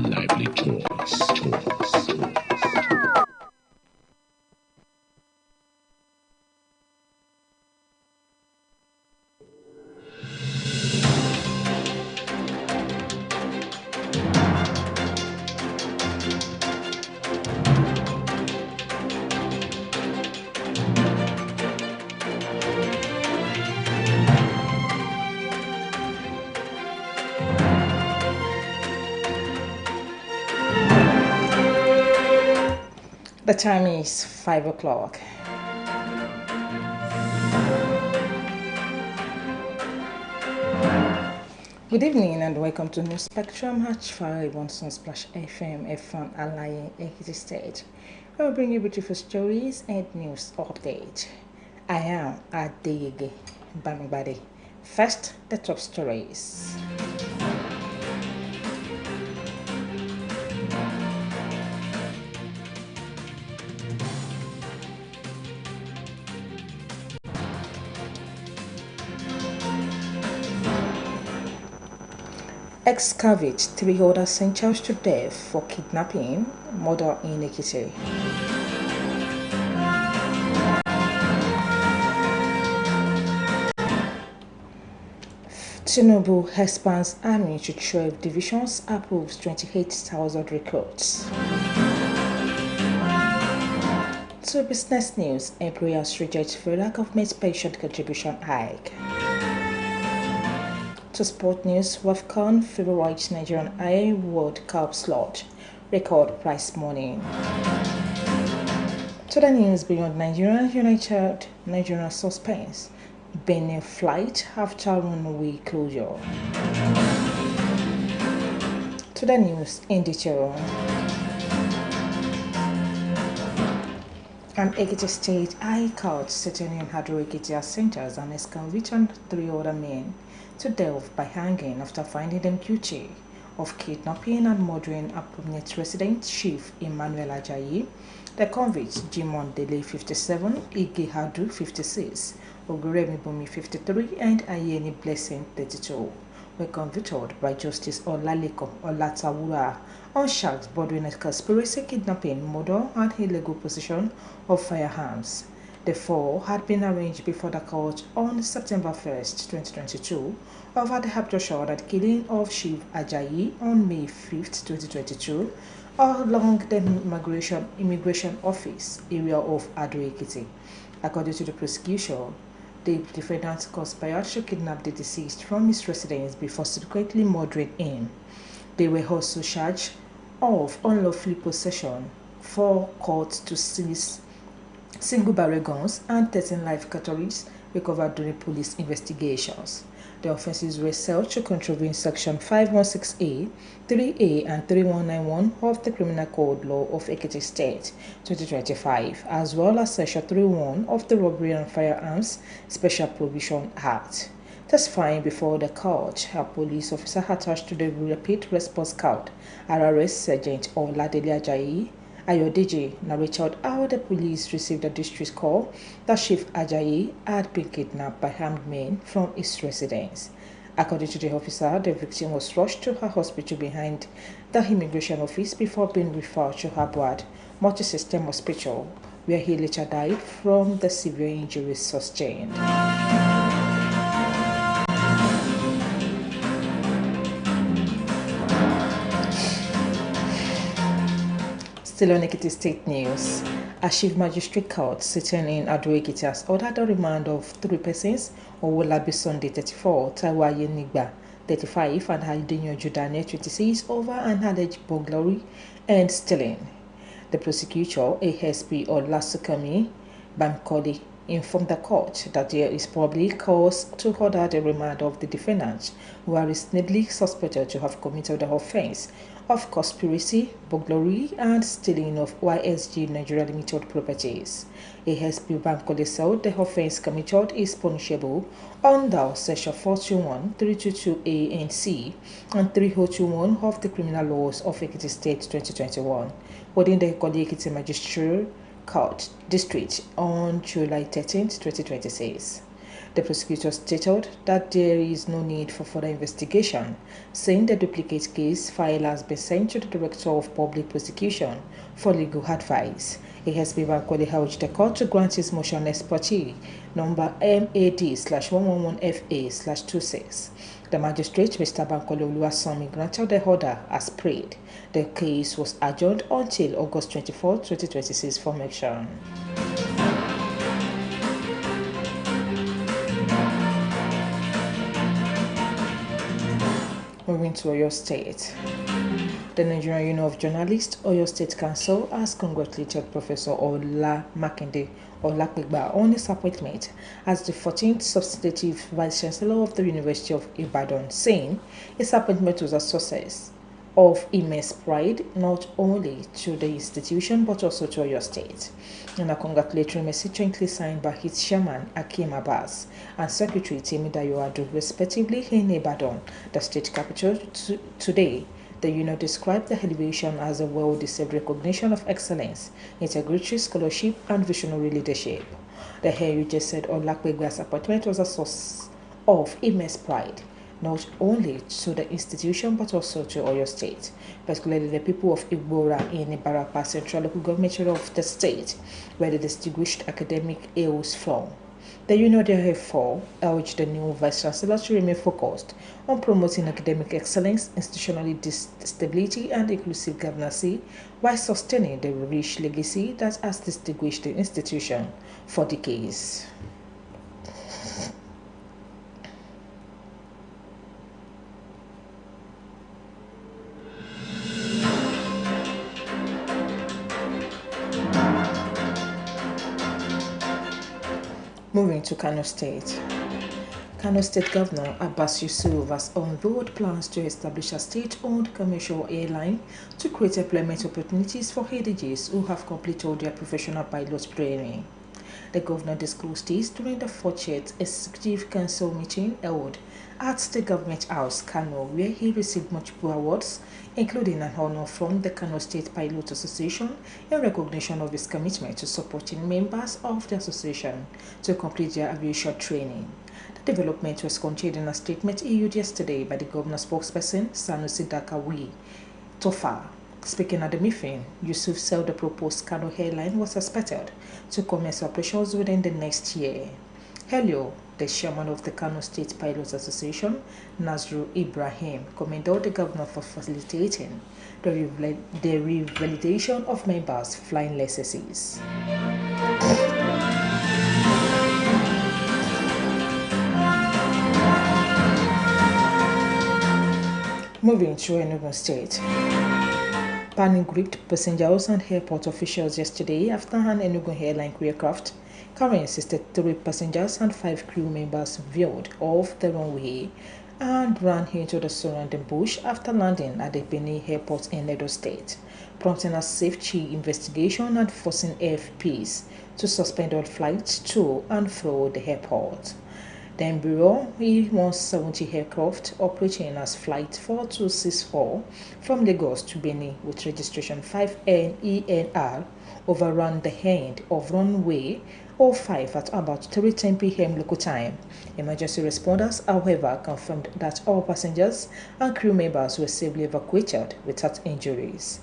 Lively Talks. The time is 5 o'clock. Good evening and welcome to New Spectrum Hatch 5 on Sunsplash FM F1 Alliance Ekiti State. I will bring you beautiful stories and news update. I am Adeyege Bamigbade. First, the top stories. Excavate 3 others sentenced to death for kidnapping, murder in Ekiti. Tinubu expands army to 12 divisions, approves 28,000 recruits. To business news, employers reject federal government pension contribution hike. To sport news, WAFCON favorite Nigerian Air World Cup slot, record prize money. To the news beyond Nigeria, United Nigeria suspense Benin flight after runway closure. To the news in detail. An Ekiti State High Court sitting in Ado Ekiti sentenced and exconvicted 3 other men to death by hanging after finding them guilty of kidnapping and murdering a prominent resident, Chief Emmanuel Ajayi. The convicts, Jimon Dele 57, Ige Hadu 56, Oguremi Bumi 53, and Ayeni Blessing 32 were convicted by Justice Olaleko Olatawura on charges bordering a conspiracy, kidnapping, murder, and illegal possession of firearms. The 4 had been arraigned before the court on September 1st, 2022, over the abduction and killing of Chief Ajayi on May 5th, 2022, along the Immigration Office area of Ado Ekiti. According to the prosecution, the defendants conspired to kidnap the deceased from his residence before subsequently murdering him. They were also charged of unlawful possession, 4 courts to seize single barrel guns, and 13 live cartridges recovered during police investigations. The offences were held to contravene Section 516A, 3A, and 3191 of the Criminal Code Law of Ekiti State, 2025, as well as Section 31 of the Robbery and Firearms Special Provision Act. Testifying before the court, a police officer attached to the Rapid Response Squad, RRS Sergeant Oladele Ajayi Ayodeji, narrated how the police received a distress call that Chief Ajayi had been kidnapped by armed men from his residence. According to the officer, the victim was rushed to her hospital behind the immigration office before being referred to Abuad Multi-System Hospital, where he later died from the severe injuries sustained. Still on Ekiti State news, a Chief Magistrate Court sitting in Ado Ekiti has ordered a remand of 3 persons: Owolabi Sunday 34, Taiwo Ayenigba 35, and Adeyanju Daniel 26 over an alleged burglary and stealing. The prosecutor, ASP Olasukami Bamkoli, informed the court that there is probably cause to order the remand of the defendants, who are reasonably suspected to have committed the offense of conspiracy, burglary, and stealing of YSG Nigeria Limited properties. ASP Bamkoli said the offense committed is punishable under Section 421, 322A and C, and 3021 of the Criminal Laws of Ekiti State 2021, within the Ekiti Magistrate Court District on July 13, 2026. The prosecutor stated that there is no need for further investigation, saying the duplicate case file has been sent to the Director of Public Prosecution for legal advice. ASP Bankole urged the court to grant his motion ex parte number MAD/111FA/26. The magistrate, Mr. Bankole Oluwasanmi, granted the order as prayed. The case was adjourned until August 24, 2026 for action. Moving to Oyo State. The Nigerian Union of Journalists, Oyo State Council, has congratulated Professor Ola Makinde Olapegba on his appointment as the 14th substantive Vice Chancellor of the University of Ibadan, saying his appointment was a success of immense pride not only to the institution but also to Oyo State. In a congratulatory message jointly signed by its chairman Akim Abbas and Secretary Temidayo Adu, respectively, in Ibadan, the state capital, today, the union described the elevation as a well-deserved recognition of excellence, integrity, scholarship, and visionary leadership. The heritage said Olapegba's appointment was a source of immense pride, not only to the institution but also to Oyo State, particularly the people of Igbora in Ibarapa Central Local Government area of the state, where the distinguished academic hails from. The union therefore urged the new Vice Chancellor to remain focused on promoting academic excellence, institutional stability, and inclusive governance, while sustaining the rich legacy that has distinguished the institution for decades. Moving to Kano State. Kano State Governor Abbas Yusuf has unveiled plans to establish a state-owned commercial airline to create employment opportunities for ADGs who have completed their professional pilot training. The governor disclosed this during the 40th Executive Council meeting held at the Government House, Kano, where he received multiple awards, including an honor from the Kano State Pilot Association in recognition of his commitment to supporting members of the association to complete their aviation training. The development was contained in a statement issued yesterday by the governor's spokesperson, Sanusi Dakawi Tofa. Speaking at the meeting, Yusuf said the proposed Kano airline was expected to commence operations within the next year. Helio, the chairman of the Kano State Pilots Association, Nazru Ibrahim, commended the governor for facilitating the revalidation of members' flying licenses. Moving to Enugu State. Panic gripped passengers and airport officials yesterday after an Enugu airline aircraft carrying 63 passengers and 5 crew members veered off the runway and ran into the surrounding bush after landing at the Benin Airport in Edo State, prompting a safety investigation and forcing AFPs to suspend all flights to and through the airport. The Embraer E170 aircraft operating as Flight 4264 from Lagos to Benin with registration 5NENR overran the end of runway 05 at about 3:10 p.m. local time. Emergency responders, however, confirmed that all passengers and crew members were safely evacuated without injuries.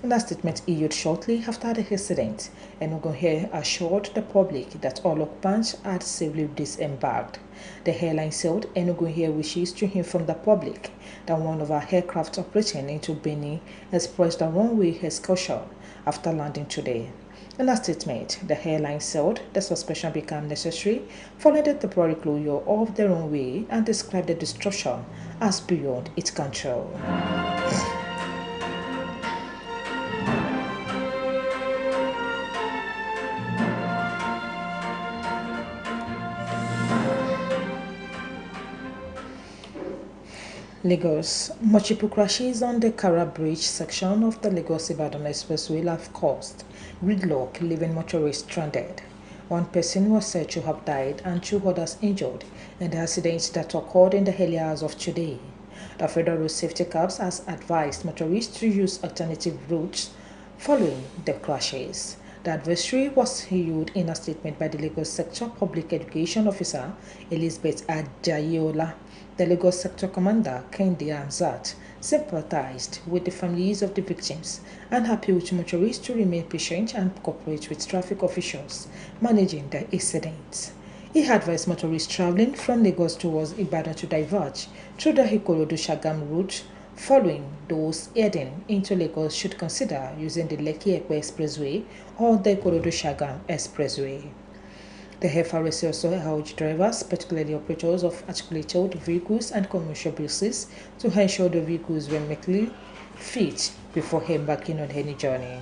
In a statement issued shortly after the incident, Enugu Air assured the public that all occupants had safely disembarked. The airline said Enugu Air wishes to inform the public that one of our aircraft operating into Benin expressed a runway excursion after landing today. In a statement, the airline said the suspension became necessary following the temporary closure of the runway and described the disruption as beyond its control. Lagos. Multiple crashes on the Kara Bridge section of the Lagos-Ibadan Expressway have caused gridlock, leaving motorists stranded. One person was said to have died and 2 others injured in the accident that occurred in the early hours of today. The Federal Road Safety Corps has advised motorists to use alternative routes following the crashes. The advisory was hailed in a statement by the Lagos Sector Public Education Officer Elizabeth Ajayola. The Lagos Sector Commander Kende Hamzat sympathized with the families of the victims and appealed to motorists to remain patient and cooperate with traffic officials managing the incidents. He advised motorists traveling from Lagos towards Ibadan to diverge through the Ikorodu-Shagam route. Following, those heading into Lagos should consider using the Lekki-Epe Expressway or the Ikorodu-Shagam Expressway. The FRSC also urged drivers, particularly operators of articulated vehicles and commercial buses, to ensure the vehicles were mechanically fit before embarking on any journey.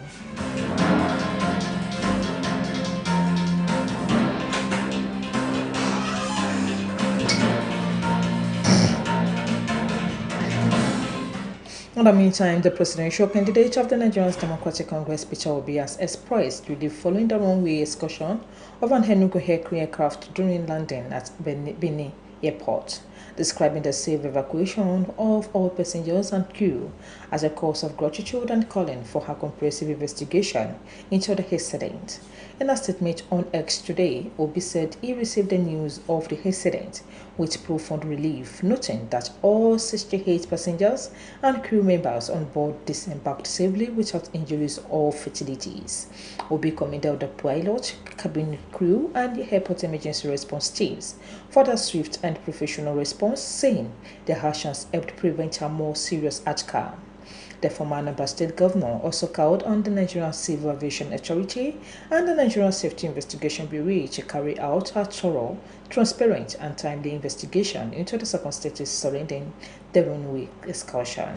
In the meantime, the presidential candidate of the Nigerian Democratic Congress, Peter Obi, has expressed relief following the runway excursion of an Enugu aircraft during landing at Benin Airport, describing the safe evacuation of all passengers and crew as a cause of gratitude and calling for a comprehensive investigation into the incident. In a statement on X today, Obi said he received the news of the incident with profound relief, noting that all 68 passengers and crew members on board disembarked safely without injuries or fatalities. Obi commended the pilot, cabin crew, and the airport emergency response teams for their swift and professional response, saying their actions helped prevent a more serious outcome. The former Anambra State Governor also called on the Nigerian Civil Aviation Authority and the Nigerian Safety Investigation Bureau to carry out a thorough, transparent, and timely investigation into the circumstances surrounding the runway excursion.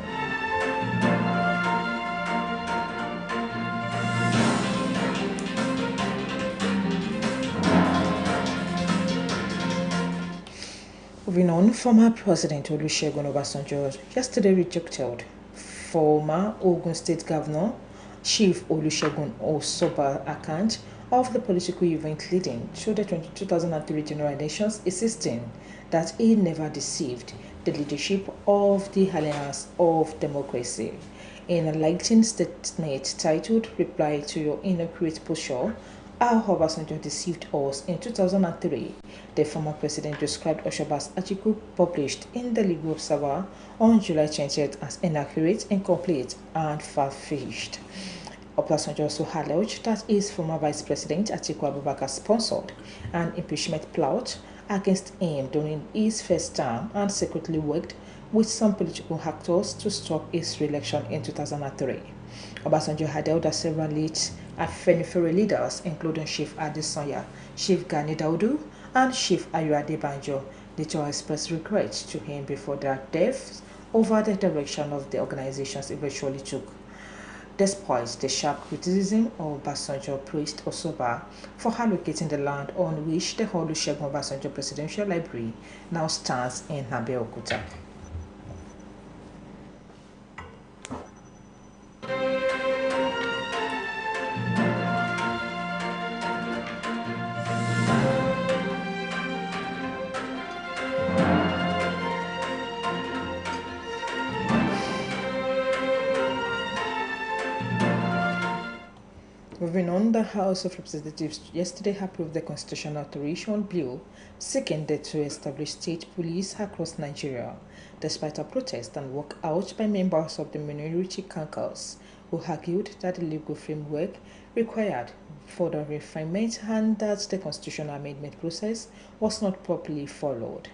Moving on, former President Olusegun Obasanjo yesterday rejected former Ogun State Governor Chief Olusegun Osoba account of the political event leading to the 2003 general elections, insisting that he never deceived the leadership of the Alliance of Democracy. In a lighting statement titled Reply to Your Inaccurate Posture, how Obasanjo deceived us in 2003, the former president described Osoba's article published in the Legal Observer on July 20th as inaccurate, incomplete, and far-fetched. Obasanjo also alleged that his former vice president Atiku Abubakar sponsored an impeachment plot against him during his first term and secretly worked with some political actors to stop his re-election in 2003. Obasanjo had held that several late Afenifere leaders, including Chief Adesanya, Chief Gani Daudu, and Chief Ayo Adebanjo, later expressed regret to him before their deaths over the direction of the organizations eventually took. Despite the sharp criticism, Obasanjo praised Osoba for allocating the land on which the Olusegun Obasanjo Presidential Library now stands in Abeokuta. Moving on, the House of Representatives yesterday approved the constitutional alteration bill seeking to establish state police across Nigeria, despite a protest and walkout by members of the minority caucus, who argued that the legal framework required further refinement and that the constitutional amendment process was not properly followed.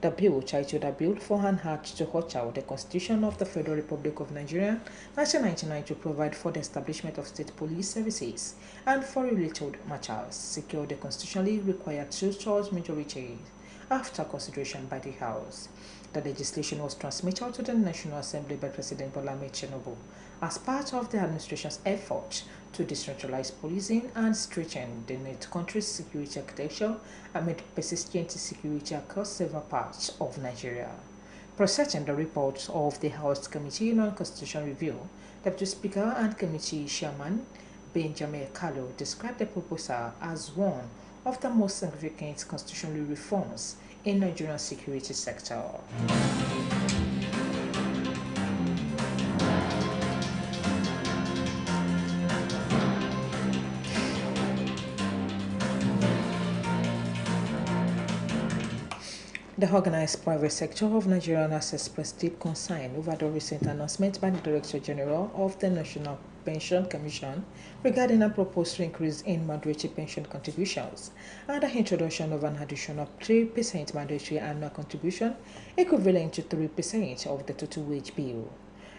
The bill, titled A Bill for an Act to Alter the Constitution of the Federal Republic of Nigeria, 1999, to provide for the establishment of state police services and for related matters, secured the constitutionally required two-thirds majority after consideration by the House. The legislation was transmitted to the National Assembly by President Bola Ahmed Tinubu as part of the administration's effort to decentralize policing and strengthen the country's security architecture amid persistent insecurity across several parts of Nigeria. Presenting the report of the House Committee on Constitutional Review, Deputy Speaker and Committee Chairman Benjamin Kalu described the proposal as one of the most significant constitutional reforms in Nigeria's security sector. The organized private sector of Nigeria has expressed deep concern over the recent announcement by the Director General of the National Pension Commission regarding a proposed increase in mandatory pension contributions and the introduction of an additional 3% mandatory annual contribution equivalent to 3% of the total wage bill.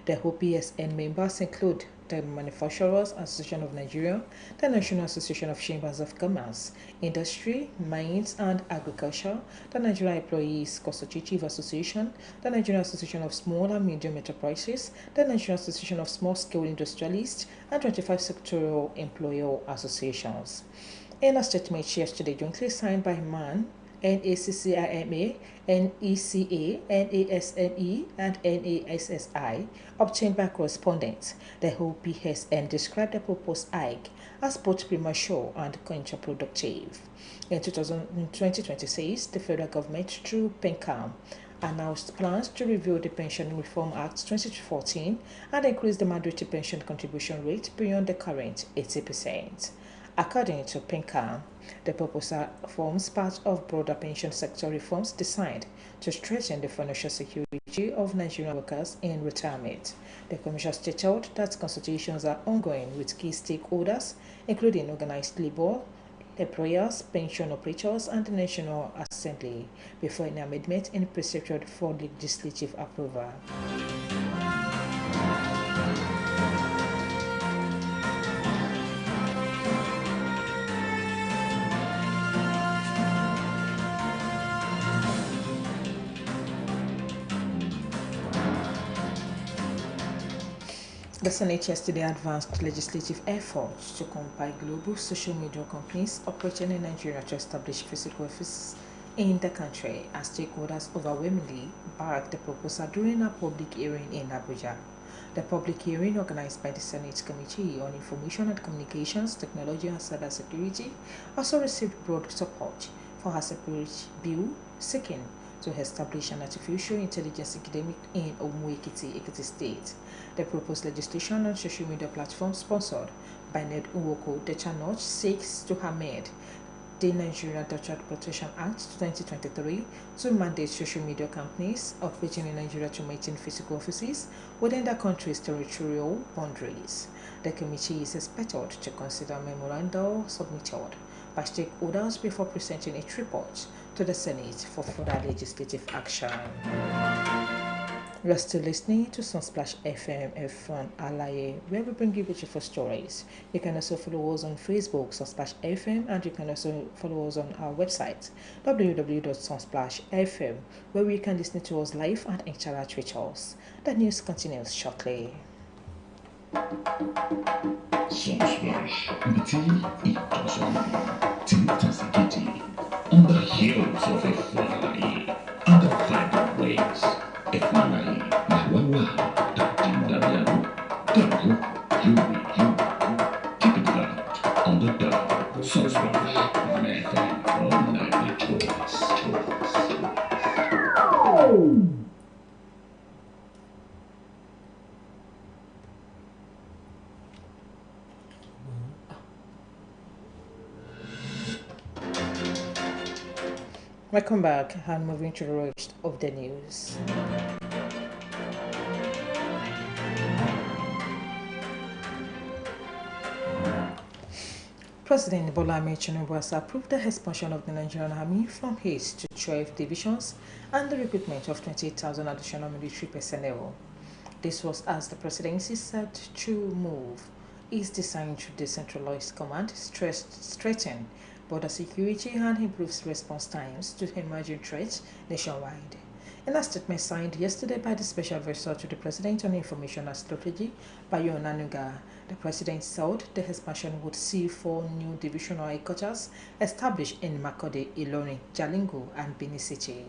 The OPSN members include the Manufacturers Association of Nigeria, the National Association of Chambers of Commerce, Industry, Mines and Agriculture, the Nigerian Employees Consultative Association, the Nigerian Association of Small and Medium Enterprises, the Nigerian Association of Small-Scale Industrialists, and 25 sectoral employer associations. In a statement yesterday jointly signed by MAN, NACCIMA, NECA, NASME, and NASSI, obtained by correspondence, the OPSN described the proposed hike as both premature and counterproductive. In 2026, the federal government, through PENCAM, announced plans to review the Pension Reform Act 2014 and increase the mandatory pension contribution rate beyond the current 80%. According to PENCAM, the proposal forms part of broader pension sector reforms designed to strengthen the financial security of Nigerian workers in retirement. The Commission stated that consultations are ongoing with key stakeholders, including organized labor, employers, pension operators, and the National Assembly, before any amendment is presented for legislative approval. The Senate yesterday advanced legislative efforts to compel global social media companies operating in Nigeria to establish physical offices in the country, as stakeholders overwhelmingly backed the proposal during a public hearing in Abuja. The public hearing, organized by the Senate Committee on Information and Communications, Technology and Cybersecurity, also received broad support for a separate bill seeking to establish an artificial intelligence academy in Omu-Ekiti, Ekiti State. The proposed legislation on social media platforms sponsored by Ned Nwoko Dechanot seeks to amend the Nigerian Data Protection Act 2023 to mandate social media companies operating in Nigeria to maintain physical offices within the country's territorial boundaries. The committee is expected to consider memoranda submitted by stakeholders before presenting its report to the Senate for further legislative action. You're still listening to Sunsplash FM F1 Alaye, where we bring you beautiful stories. You can also follow us on Facebook, Sunsplash FM, and you can also follow us on our website, www.sunsplash.fm, where you can listen to us live and interact with us. The news continues shortly. Sunsplash, Biti Itoson, Tintasikiti, on the heels of F1 and the vibrant waves. F1 Mawawa, Tatindabiabu, Tabu, you, keep it locked on the dial. Sunsplash, FM, all night choice. Welcome back, and moving to the rest of the news. President Bola Ahmed Tinubu has approved the expansion of the Nigerian Army from 8 to 12 divisions and the recruitment of 28,000 additional military personnel. This was as the presidency said to move is designed to decentralize command, strengthen border security, and improves response times to emerging threats nationwide. In a statement signed yesterday by the Special Advisor to the President on Information and Strategy, Bayo Onanuga, the President said the expansion would see 4 new divisional headquarters established in Makurdi, Ilorin, Jalingo, and Benin City.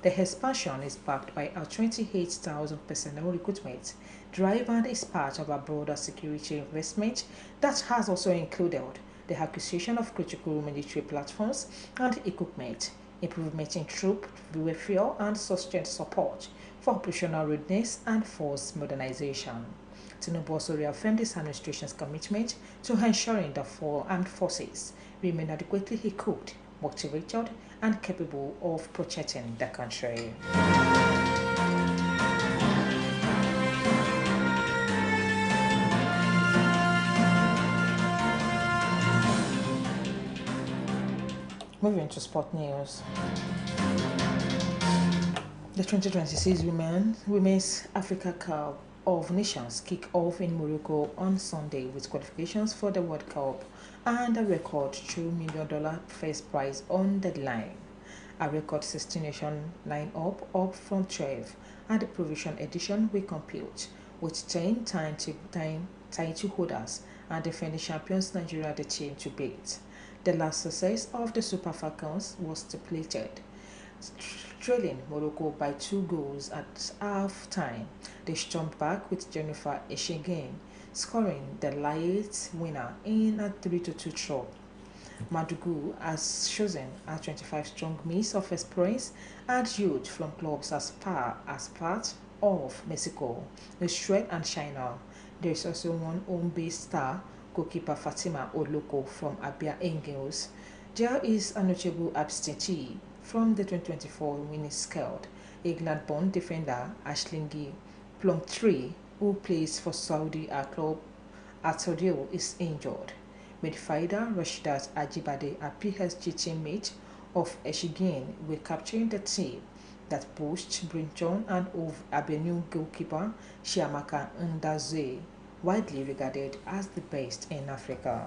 The expansion is backed by a 28,000 personnel recruitment drive and is part of a broader security investment that has also included the acquisition of critical military platforms and equipment, improvement in troop welfare, and sustained support for operational readiness and force modernization. Tinubu also reaffirmed his administration's commitment to ensuring the 4 armed forces remain adequately equipped, motivated, and capable of protecting the country. Moving to sport news. The 2026 Women's Africa Cup of Nations kick off in Morocco on Sunday with qualifications for the World Cup and a record $2 million first prize on the line. A record 16-nation line-up from 12, and the provision edition will compete with 10 title holders and defending champions Nigeria the team to beat. The last success of the Super Falcons was stipulated, trailing Morocco by 2 goals at half-time. They stormed back with Jennifer Eshegin scoring the late winner in a 3-2 draw. Madugu has chosen a 25-strong mix of experience and youth from clubs as far as part of Mexico, the Shred and China. There is also one home-based star, goalkeeper Fatima Oloko from Abia Angels. There is a notable absentee from the 2024 winning squad, England-born defender Ashlingi Plumtree, who plays for Saudi club Atodil, is injured. Midfielder Rashidat Ajibade, a PSG teammate of Eshigin, will captain the team that boasts Brinton and of Avenue goalkeeper Chiamaka Ndaze, widely regarded as the best in Africa.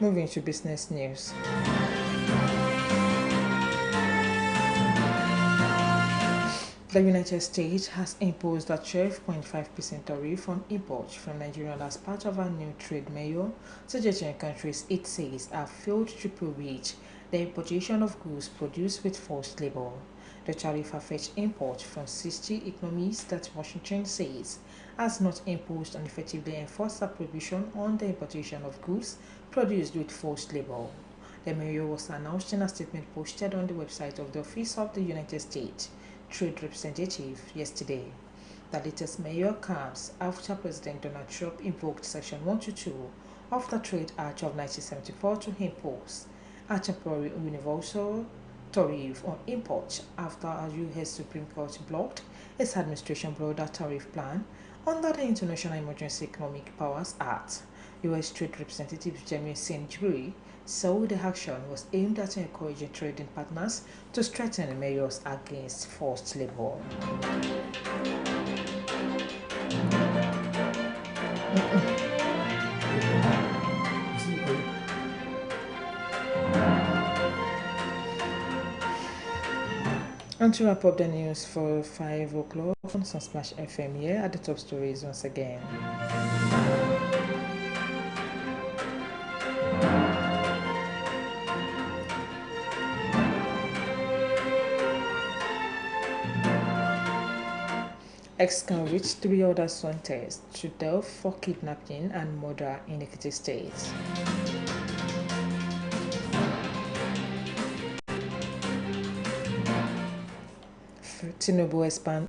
Moving to business news. The United States has imposed a 12.5% tariff on imports from Nigeria as part of a new trade measure, suggesting countries it says have failed to prohibit the importation of goods produced with forced labor. The tariff affects imports from 60 economies that Washington says has not imposed and effectively enforced a prohibition on the importation of goods produced with forced labor. The measure was announced in a statement posted on the website of the Office of the United States Trade Representative yesterday. The latest measure comes after President Donald Trump invoked Section 122 of the Trade Act of 1974 to impose a temporary universal tariff on imports after a U.S. Supreme Court blocked its administration's broader tariff plan under the International Emergency Economic Powers Act. U.S. Trade Representative Jeremy St. Jury said the action was aimed at encouraging trading partners to strengthen measures against forced labor. And to wrap up the news for 5 o'clock on Sunsplash FM here at the top stories once again. Ex-convicts 3 other sentenced to death for kidnapping and murder in Ekiti State. Tinubu expand